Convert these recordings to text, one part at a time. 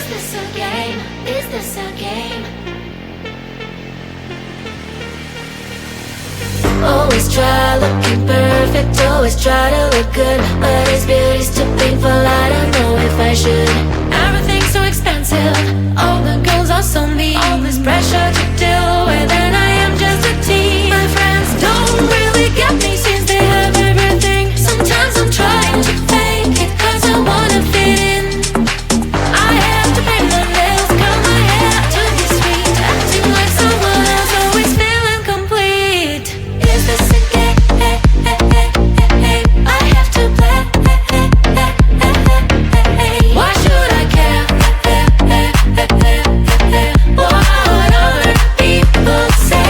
this a game? Is this a game? Always try looking perfect, always try to look good, but is beauty's too painful? I don't know if I should. Everything's so expensive, all the girls are so mean, all this pressure to deal with, and I am just a teen. My friends don't really get me since they have everything. Sometimes I'm trying to fake it cause I wanna fit in. I have to paint my nails, curl my hair to be sweet, acting like someone else, always feeling complete. Is this a game? I have to play. Why should I care? What other people say?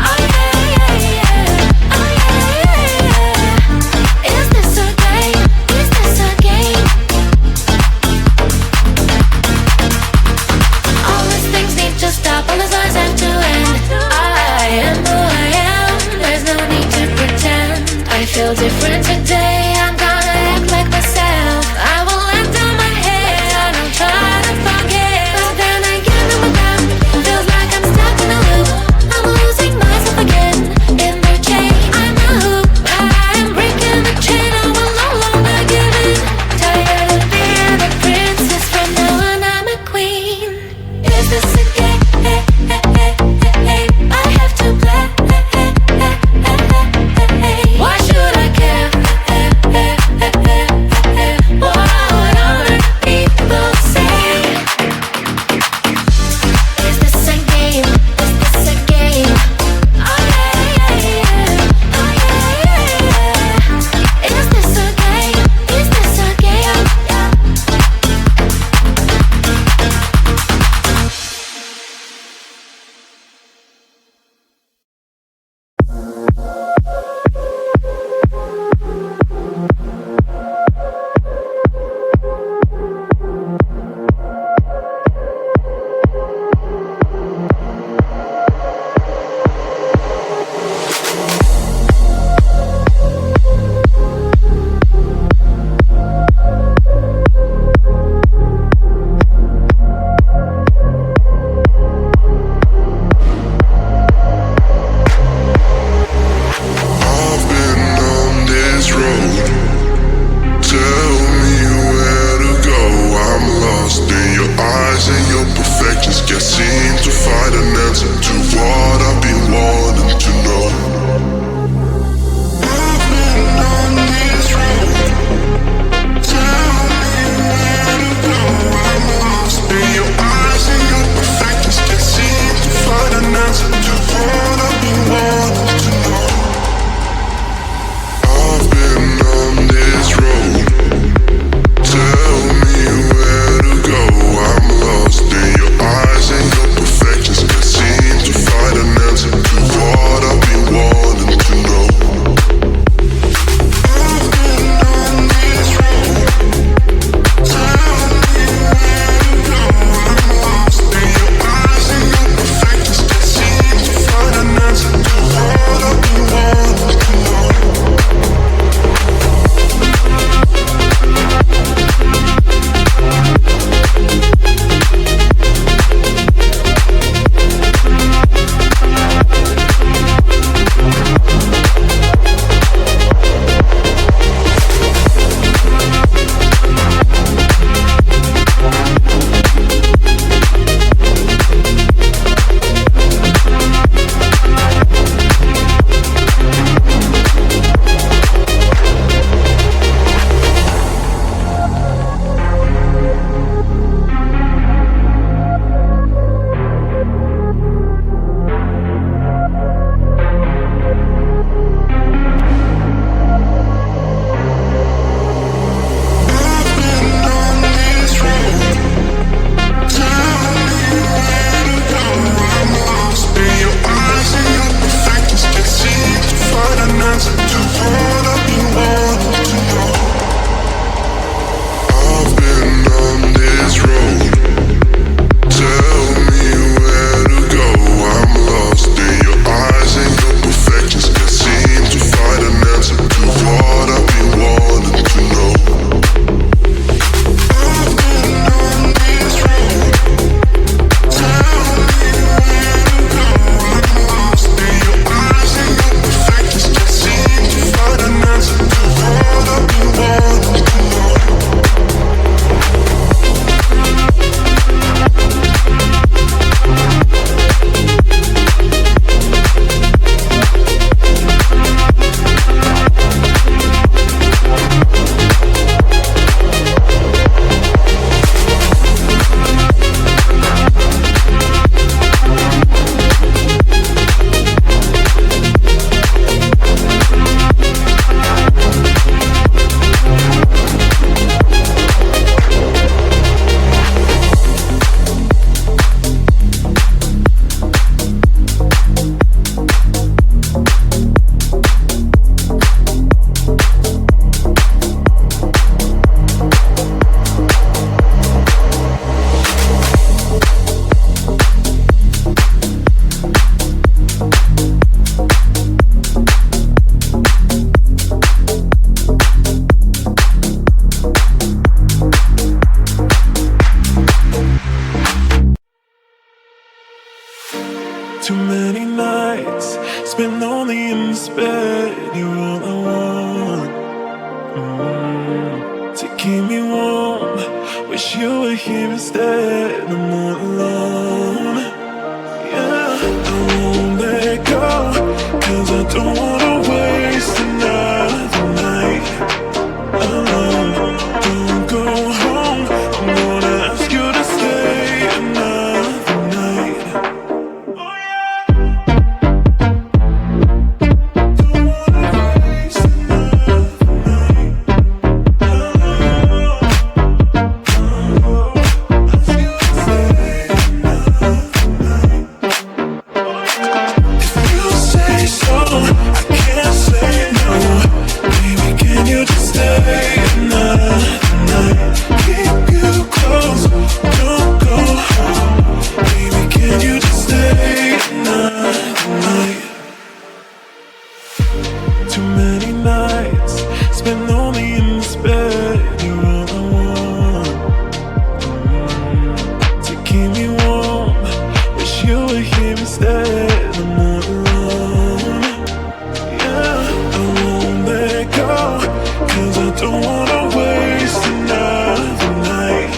Oh yeah. Is this a game? Is this a game? All these things need to stop, all these lies have to end. I am who I am, there's no need to pretend. I feel different today, I'm gonna act like myself. I will let down my hair, I don't try to forget. But then again, I'm around, feels like I'm stuck in a loop. I'm losing myself again, in the chain, I'm a hoop. I'm breaking the chain, I will no longer give in. Tired of being the princess, from now on I'm a queen. Is this a game? I have to play. Why should I care? What other people say? Is this a game? Is this a game? Oh yeah. Oh yeah. Is this a game? Is this a game? I've been on this road. Tell me where to go. I'm lost in your eyes and your perfections. Can't seem to find an answer to what I've been wanting to know. I've been on this road. Tell me where to go. I'm lost in your eyes and your perfections. Can't seem to find an answer to what I've been wanting to know. I've been here instead, I'm all alone. Yeah, I won't let go, 'cause I don't wanna waste another night alone. Don't go home, I'm gonna ask you to stay another night. Oh yeah. Don't wanna waste another night alone. Ask you to stay another night. If you say so, I can't say no. Baby, can you just stay another night? Keep you close, don't go home. Baby, can you just stay another night? Too many nights spent lonely in this bed. You're all I want to keep me warm. Wish you were here instead. I'm all alone. Yeah, I won't let go, 'cause I don't wanna waste another night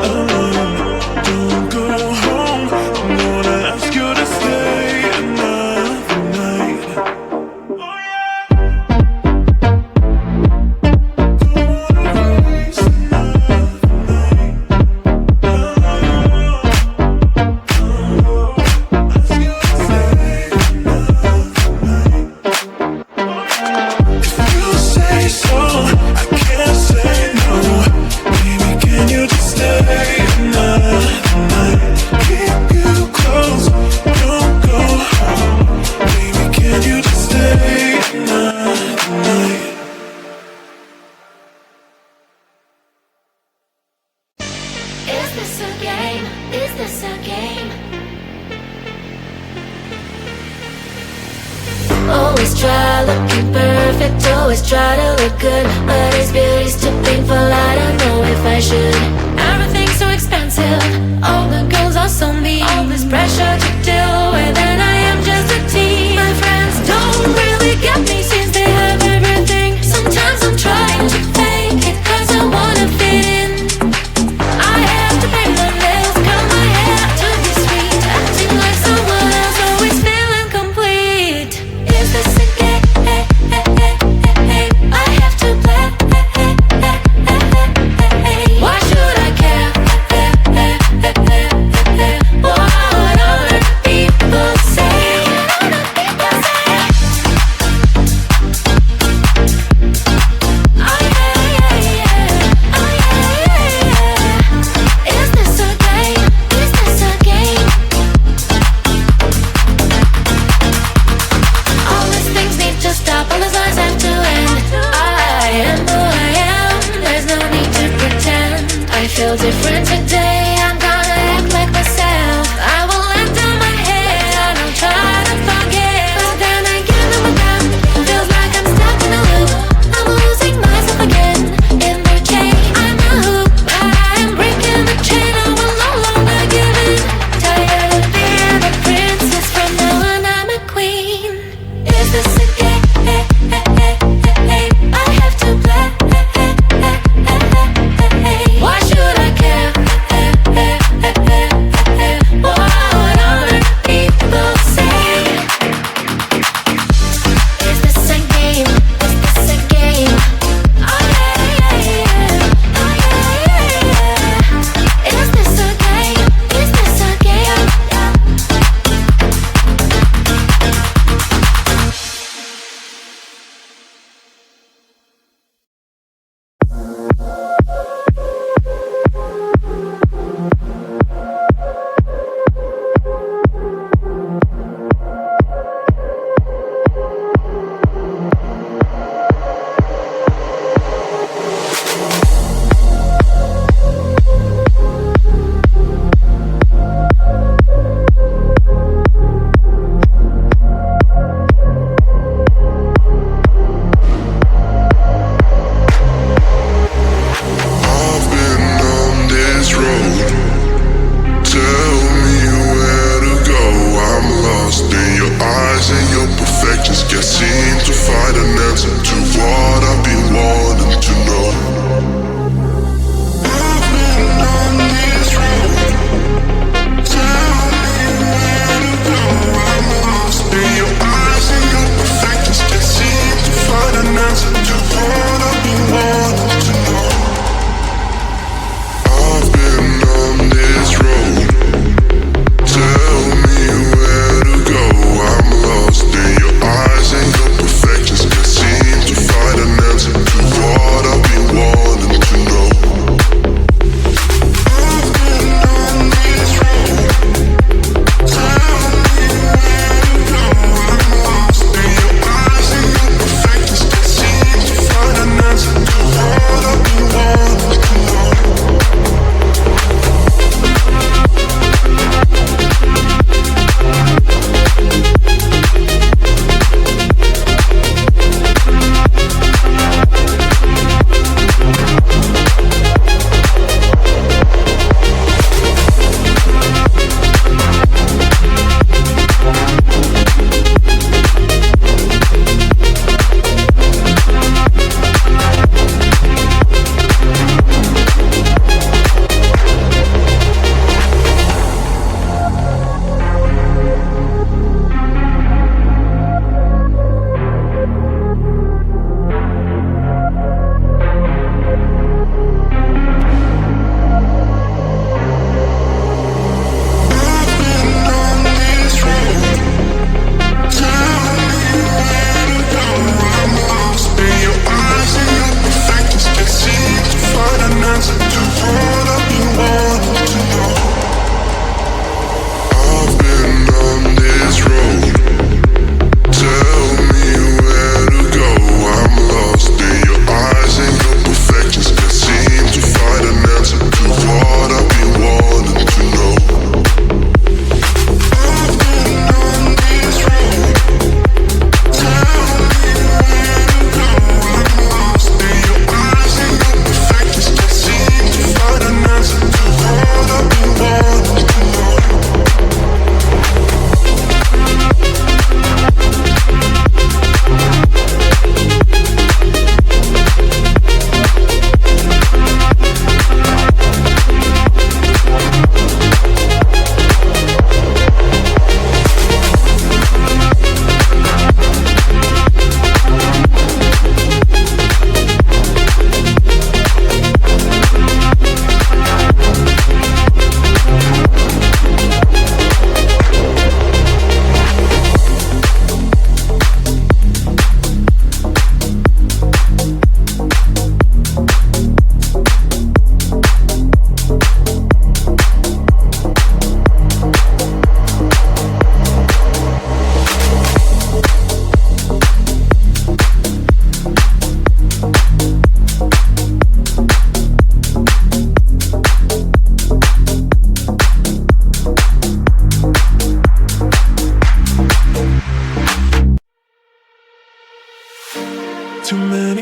alone. Don't go home, I'm gonna ask you to stay another night. Oh yeah. Don't wanna waste another night alone. Ask you to stay another night. If you say so, I can't say no. Baby, can you just stay another night? Keep you close, don't go home. Baby, can you just stay another night? Is this a game? Is this a game? Always try looking perfect, always try to look good, but is beauty's too painful? I don't know if I should. Everything's so expensive, all the girls are so mean. All this pressure to deal with, and I am just a teen. My friends don't really get me since they have everything. Sometimes I'm trying to fake it 'cause I wanna fit in. I have to pay my bills, cut my hair to be sweet, acting like someone else, always feeling complete. Is this a game? I have to play. Why should I care? What other people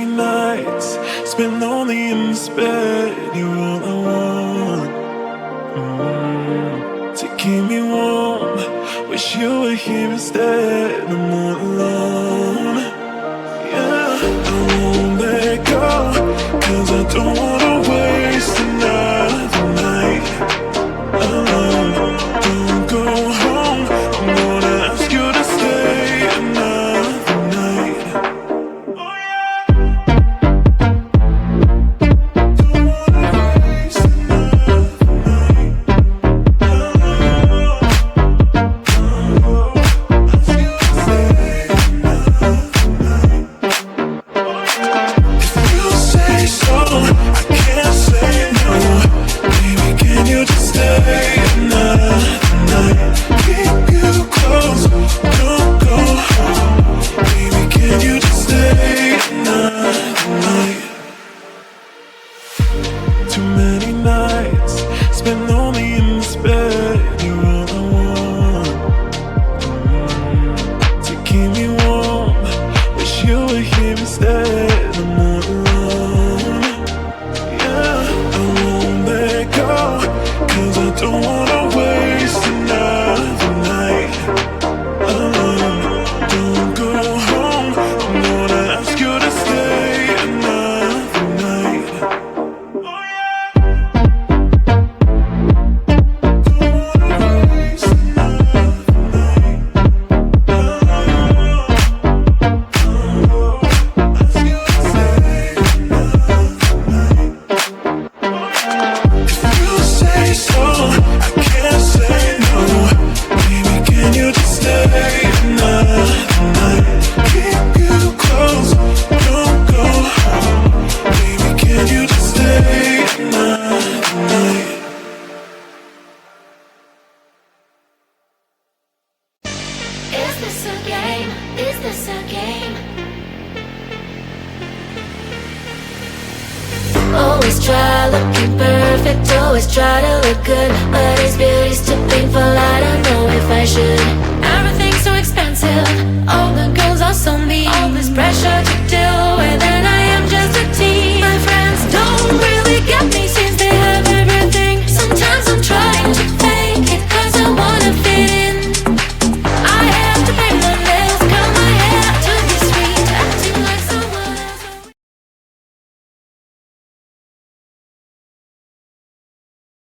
many nights spent lonely in this bed. You're all I want. To keep me warm, wish you were here instead. I'm not alone. Yeah, I won't let go, 'cause I don't wanna waste another night alone. Don't go home, I'm gonna ask you to stay another night. Oh yeah. Don't wanna waste another night alone. Ask you to stay another night. If you say so, I can't say no. Baby, can you just stay another night? Keep you close, don't go home. Baby, can you just stay another night? Too many nights spent lonely in this bed. You're all I want. To keep me warm, wish you were here instead. I'm not alone. Yeah, I won't let go, 'cause I don't wanna waste another night alone. Don't go home, I'm gonna ask you to stay another night. Oh yeah. Don't wanna waste another night alone. Ask you to stay another night. If you say so, I can't say no. Baby, can you just stay another night? Keep you close, don't go home. Baby, can you just stay another night? Is this a game? Is this a game? Always try looking perfect, always try to look good, but is beauty too painful? I don't know if I should.